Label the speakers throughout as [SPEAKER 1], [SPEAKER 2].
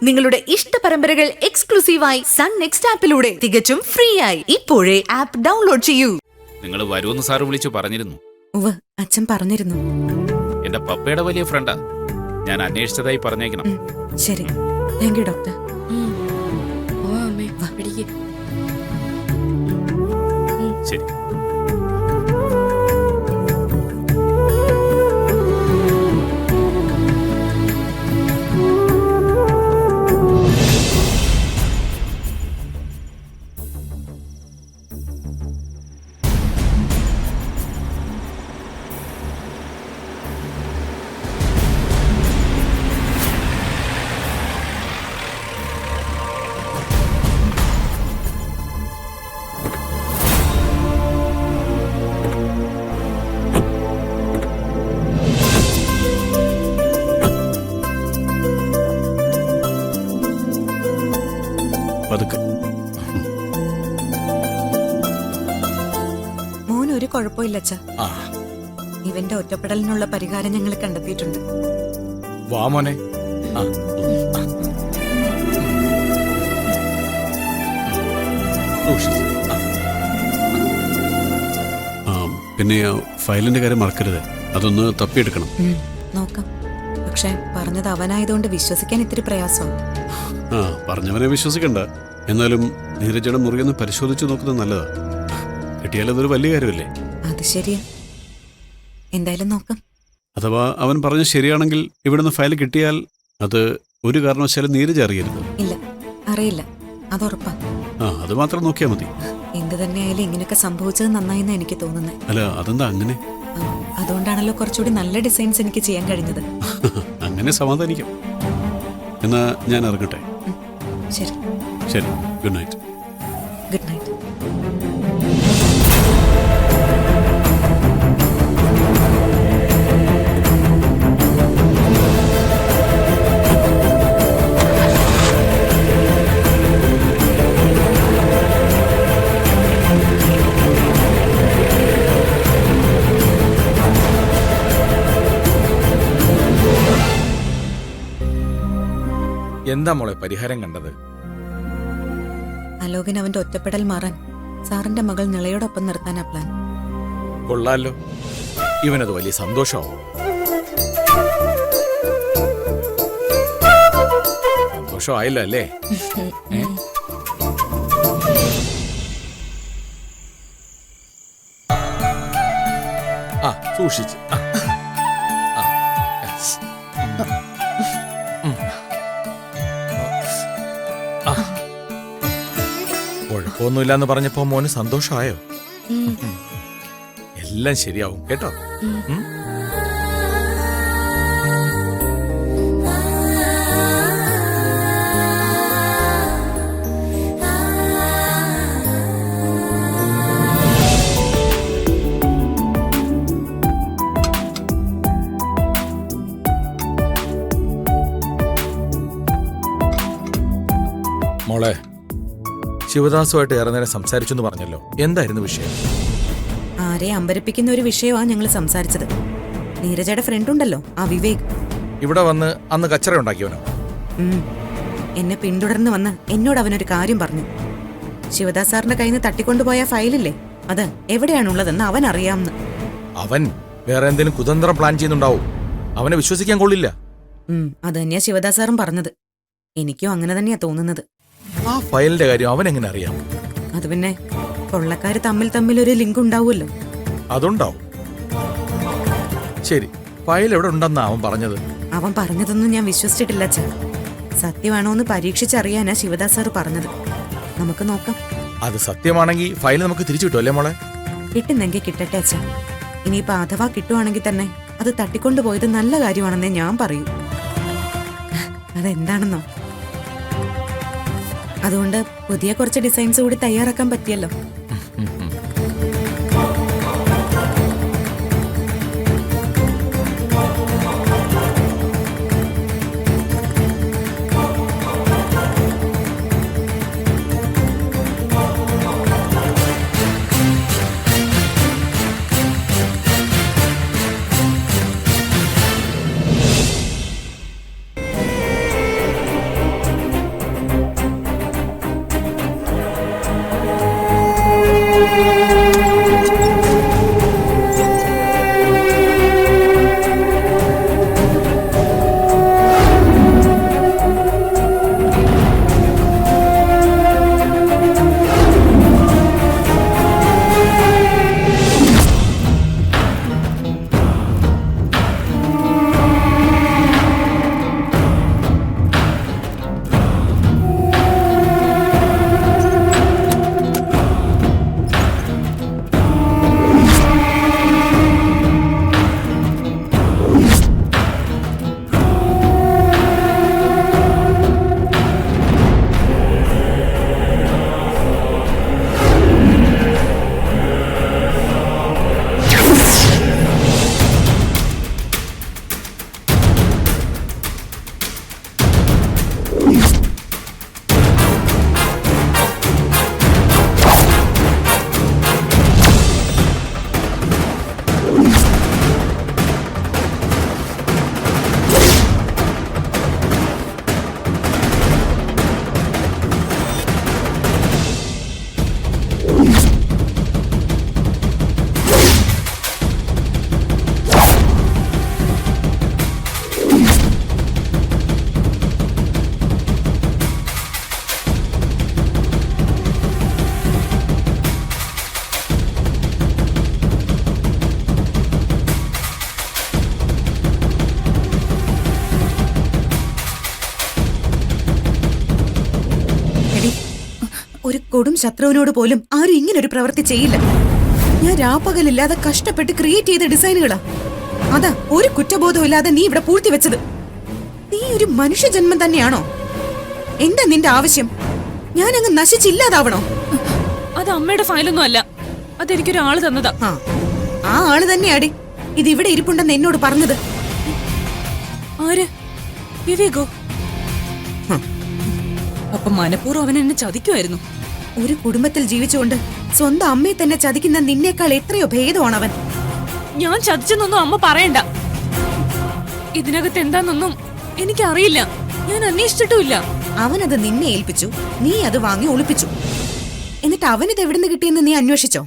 [SPEAKER 1] നിങ്ങളുടെ ഇഷ്ട പരമ്പരകൾ എക്സ്ക്ലൂസീവായി സൺ നെക്സ്റ്റ് ആപ്പിലൂടെ തികച്ചും ഫ്രീ ആയി ഇപ്പോഴേ ആപ്പ് ഡൗൺലോഡ് ചെയ്യൂ.
[SPEAKER 2] നിങ്ങൾ വരുമെന്ന് സാറ് വിളിച്ചു പറഞ്ഞിരുന്നു.
[SPEAKER 1] അച്ഛൻ പറഞ്ഞിരുന്നു.
[SPEAKER 2] എന്റെ പപ്പയുടെ വലിയ ഫ്രണ്ടാ. ഞാൻ അന്വേഷിച്ചതായി പറഞ്ഞേക്കണം.
[SPEAKER 1] ശരി, താങ്ക് യു ഡോക്ടർ.
[SPEAKER 2] ശരി.
[SPEAKER 1] മോനൊരു കുഴപ്പമില്ല അച്ഛാ. ഇവന്റെ ഒറ്റപ്പെടലിനുള്ള പരിഹാരം ഞങ്ങൾ കണ്ടെത്തിയിട്ടുണ്ട്.
[SPEAKER 3] വാ മോനെ.
[SPEAKER 4] പിന്നെ ഫയലിന്റെ കാര്യം മറക്കരുത്, അതൊന്ന് തപ്പിയെടുക്കണം.
[SPEAKER 1] നോക്കാം. പക്ഷെ പറഞ്ഞത് അവനായതുകൊണ്ട് വിശ്വസിക്കാൻ ഇത്തിരി പ്രയാസമാണ്.
[SPEAKER 4] പറഞ്ഞവനെ വിശ്വസിക്കണ്ട. എന്നാലും നീരജയുടെ മുറിയൊന്ന് പരിശോധിച്ചു നോക്കുന്നത് നല്ലതാ. കിട്ടിയാൽ അതൊരു വലിയ കാര്യമല്ലേ?
[SPEAKER 1] അത് ശരിയാ. എന്തായാലും നോക്കാം.
[SPEAKER 4] അഥവാ അവൻ പറഞ്ഞ ശരിയാണെങ്കിൽ ഇവിടുന്ന് ഫയൽ കിട്ടിയാൽ അത് ഒരു കാരണവശാലും നീരജ അറിയരുത്.
[SPEAKER 1] ഇല്ല, അറിയില്ല, അതുറപ്പാ.
[SPEAKER 4] അത് മാത്രം നോക്കിയാൽ മതി.
[SPEAKER 1] എന്ത് തന്നെയായാലും ഇങ്ങനെയൊക്കെ സംഭവിച്ചത് നന്നായിന്നാ എനിക്ക് തോന്നുന്നത്.
[SPEAKER 4] അല്ല, അതെന്താ അങ്ങനെ?
[SPEAKER 1] അതുകൊണ്ടാണല്ലോ കുറച്ചുകൂടി നല്ല ഡിസൈൻസ് എനിക്ക് ചെയ്യാൻ കഴിഞ്ഞത്.
[SPEAKER 4] അങ്ങനെ സമാധാനിക്കാം. എന്നാ ഞാൻ ഇറങ്ങട്ടെ.
[SPEAKER 1] ശരി
[SPEAKER 4] ശരി, ഗുഡ് നൈറ്റ്.
[SPEAKER 1] Good night.
[SPEAKER 3] എന്താ മോളെ പരിഹാരം കണ്ടത്?
[SPEAKER 1] അലോകിന് അവന്റെ ഒറ്റപ്പെടൽ മാറാൻ സാറിന്റെ മകൾ നിളയോടൊപ്പം നിർത്താനാ പ്ലാൻ.
[SPEAKER 3] കൊള്ളാലോ, ഇവനത് വലിയ സന്തോഷമാവും. സന്തോഷമായില്ല അല്ലേ? സൂക്ഷിച്ച്. കുഴപ്പമൊന്നുമില്ലെന്ന് പറഞ്ഞപ്പോ മോന് സന്തോഷമായോ? എല്ലാം ശരിയാവും കേട്ടോ. മോളെ, ശിവദാസുമായിട്ട് ഏറെ നേരം സംസാരിച്ചു എന്ന് പറഞ്ഞല്ലോ, എന്തായിരുന്നു വിഷയം?
[SPEAKER 1] ആരെ അമ്പരപ്പിക്കുന്ന ഒരു വിഷയമാണ് ഞങ്ങൾ സംസാരിച്ചത്. നീരജയുടെ ഫ്രണ്ട് ഉണ്ടല്ലോ, ആ വിവേക്.
[SPEAKER 3] ഇവിടെ വന്ന് അന്ന് കച്ചറ ഉണ്ടാക്കിയവനോ?
[SPEAKER 1] എന്നെ പിന്തുടർന്ന് വന്ന് എന്നോട് അവനൊരു കാര്യം പറഞ്ഞു. ശിവദാസ് സാറിന്റെ കയ്യിൽ നിന്ന് തട്ടിക്കൊണ്ടുപോയ ഫയലില്ലേ, അത് എവിടെയാണുള്ളതെന്ന് അവൻ അറിയാമെന്ന്.
[SPEAKER 3] അവൻ വേറെ എന്തെങ്കിലും കുതന്ത്രം പ്ലാൻ ചെയ്യുന്നുണ്ടാവും. അവനെ വിശ്വസിക്കാൻ കൊള്ളില്ല.
[SPEAKER 1] അത് തന്നെയാ ശിവദാസ് സാറും പറഞ്ഞത്. എനിക്കും അങ്ങനെ തന്നെയാ തോന്നുന്നത്.
[SPEAKER 3] ആ ഫയലിന്റെ കാര്യം അവൻ എങ്ങനെ അറിയാം?
[SPEAKER 1] അത് പിന്നെ കൊള്ളക്കാര് തമ്മിൽ ഒരു ലിങ്ക് ഉണ്ടാവുമല്ലോ.
[SPEAKER 3] അതുണ്ടാവും. ശരി, ഫയൽ എവിടെ ഉണ്ടെന്നാ അവൻ പറഞ്ഞത്?
[SPEAKER 1] അവൻ പറഞ്ഞതൊന്നും ഞാൻ വിശ്വസിച്ചിട്ടില്ല അച്ഛാ. സത്യമാണോ എന്ന് പരീക്ഷിച്ചറിയാനാ ശിവദാസ് സാർ പറഞ്ഞത്. നമുക്ക് നോക്കാം.
[SPEAKER 3] അത് സത്യമാണെങ്കിൽ ഫയൽ നമുക്ക് തിരിച്ചു കിട്ടും അല്ലേ മോളെ?
[SPEAKER 1] കിട്ടുന്നെങ്കിൽ കിട്ടട്ടെ അച്ഛാ. ഇനിയിപ്പോ അഥവാ കിട്ടുവാണെങ്കിൽ തന്നെ അത് തട്ടിക്കൊണ്ടുപോയത് നല്ല കാര്യമാണെന്നേ ഞാൻ പറയൂ. അതെന്താണെന്നോ, അതുകൊണ്ട് പുതിയ കുറച്ച് ഡിസൈൻസ് കൂടി തയ്യാറാക്കാൻ പറ്റിയല്ലോ. ഒരു കൊടും ശത്രുവിനോട് പോലും ആരും ഇങ്ങനെ ഒരു പ്രവൃത്തി ചെയ്യില്ല. ഞാൻ രാപ്പകലില്ലാതെ കഷ്ടപ്പെട്ട് ക്രിയേറ്റ് ചെയ്ത ഡിസൈനുകളാ. അതാ ഒരു കുറ്റബോധവും ഇല്ലാതെ നീ ഇവിടെ പൂഴ്ത്തി വെച്ചത്. നീ ഒരു മനുഷ്യജന്മം തന്നെയാണോ? എന്താ നിന്റെ ആവശ്യം? ഞാൻ അങ്ങ് നശിച്ചില്ലാതാവണോ?
[SPEAKER 5] അത് അമ്മയുടെ ഫയലൊന്നും അല്ല, അതെനിക്കൊരാള് തന്നതാ.
[SPEAKER 1] ആ ആള് തന്നെയാടി ഇത് ഇവിടെ ഇരിപ്പുണ്ടെന്ന് എന്നോട് പറഞ്ഞത്.
[SPEAKER 5] ആര്? വിവേകോ? അപ്പൊ മനഃപൂർവ്വം അവൻ എന്നെ ചതിക്കുമായിരുന്നു.
[SPEAKER 1] ഒരു കുടുംബത്തിൽ ജീവിച്ചുകൊണ്ട് സ്വന്തം അമ്മയെ തന്നെ ചതിക്കുന്ന നിന്നേക്കാൾ എത്രയോ ഭേദമാണ് അവൻ.
[SPEAKER 5] ഞാൻ ചതിച്ചെന്നൊന്നും അമ്മ പറയണ്ട. ഇതിനകത്ത് എന്താന്നൊന്നും എനിക്കറിയില്ല, ഞാൻ അന്വേഷിച്ചിട്ടുമില്ല.
[SPEAKER 1] അവനത് നിന്നെ ഏൽപ്പിച്ചു, നീ അത് വാങ്ങി ഒളിപ്പിച്ചു. എന്നിട്ട് അവനിത് എവിടുന്ന് കിട്ടിയെന്ന് നീ അന്വേഷിച്ചോ?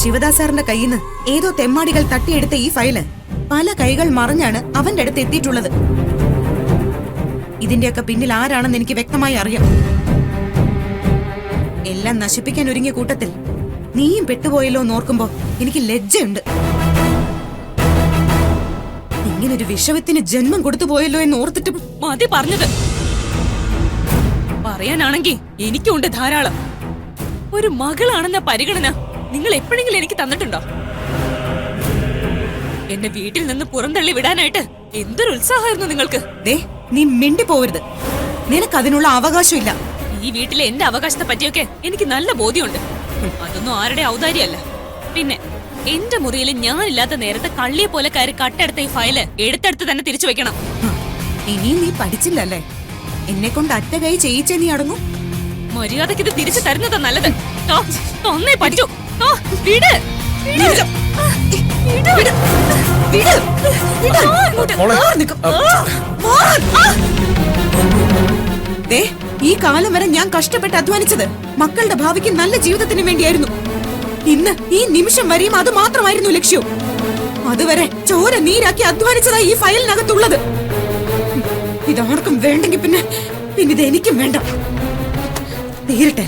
[SPEAKER 1] ശിവദാസ് സാറിന്റെ കയ്യിൽ നിന്ന് ഏതോ തെമ്മാടികൾ തട്ടിയെടുത്ത ഈ ഫയല് പല കൈകൾ മറിഞ്ഞാണ് അവന്റെ അടുത്ത് എത്തിയിട്ടുള്ളത്. ഇതിന്റെയൊക്കെ പിന്നിൽ ആരാണെന്ന് എനിക്ക് വ്യക്തമായി അറിയാം. എല്ലാം നശിപ്പിക്കാൻ ഒരുങ്ങിയ കൂട്ടത്തിൽ നീയും പെട്ടുപോയല്ലോ എന്ന് ഓർക്കുമ്പോ എനിക്ക് ലജ്ജയുണ്ട്. ഇങ്ങനൊരു വിഷവത്തിന് ജന്മം കൊടുത്തു പോയല്ലോ എന്ന് ഓർത്തിട്ട്
[SPEAKER 5] മതി പറഞ്ഞത്. പറയാനാണെങ്കി എനിക്കുണ്ട് ധാരാളം. ഒരു മകളാണെന്ന പരിഗണന നിങ്ങൾ എപ്പോഴെങ്കിലും എനിക്ക് തന്നിട്ടുണ്ടോ? എന്നെ വീട്ടിൽ നിന്ന് പുറന്തള്ളി വിടാനായിട്ട് എന്തൊരു ഉത്സാഹമായിരുന്നു നിങ്ങൾക്ക്.
[SPEAKER 1] ദേ, നീ മിണ്ടി പോവരുത്. നിനക്ക് അതിനുള്ള അവകാശമില്ല.
[SPEAKER 5] ഈ വീട്ടിലെ എന്റെ അവകാശത്തെ പറ്റിയൊക്കെ എനിക്ക് നല്ല ബോധ്യമുണ്ട്. അതൊന്നും ആരുടെ ഔദാര്യമല്ല. പിന്നെ എന്റെ മുറിയിൽ ഞാനില്ലാത്ത നേരത്തെ കള്ളിയെ പോലെ കയറി കട്ടെടുത്ത ഈ ഫയല് എടുത്തെടുത്ത് തന്നെ തിരിച്ചു വെക്കണം.
[SPEAKER 1] ഇനിയും നീ പഠിച്ചില്ലല്ലേ? എന്നെ കൊണ്ട് അറ്റ കൈ ചെയ്യിച്ചേ നീ അടങ്ങും.
[SPEAKER 5] മര്യാദക്ക് ഇത് തിരിച്ചു തരുന്നതാ നല്ലത്. ഒന്നേ പറ്റൂ. വിട്.
[SPEAKER 1] വിട്. വിട്. വിട്. വിട്. മാറ് നിക്ക്. മാറ്. ദേ, ഈ കാലം വരെ ഞാൻ കഷ്ടപ്പെട്ട് അധ്വാനിച്ചത് മക്കളുടെ ഭാവിക്ക് നല്ല ജീവിതത്തിന് വേണ്ടിയായിരുന്നു. ഇന്ന് ഈ നിമിഷം വരെയും അത് മാത്രമായിരുന്നു ലക്ഷ്യം. അതുവരെ ചോര നീരാക്കി അധ്വാനിച്ചതാ ഈ ഫയലിനകത്തുള്ളത്. ഇതാർക്കും വേണ്ടെങ്കിൽ പിന്നെ ഇത് എനിക്കും വേണ്ട. തീരട്ടെ.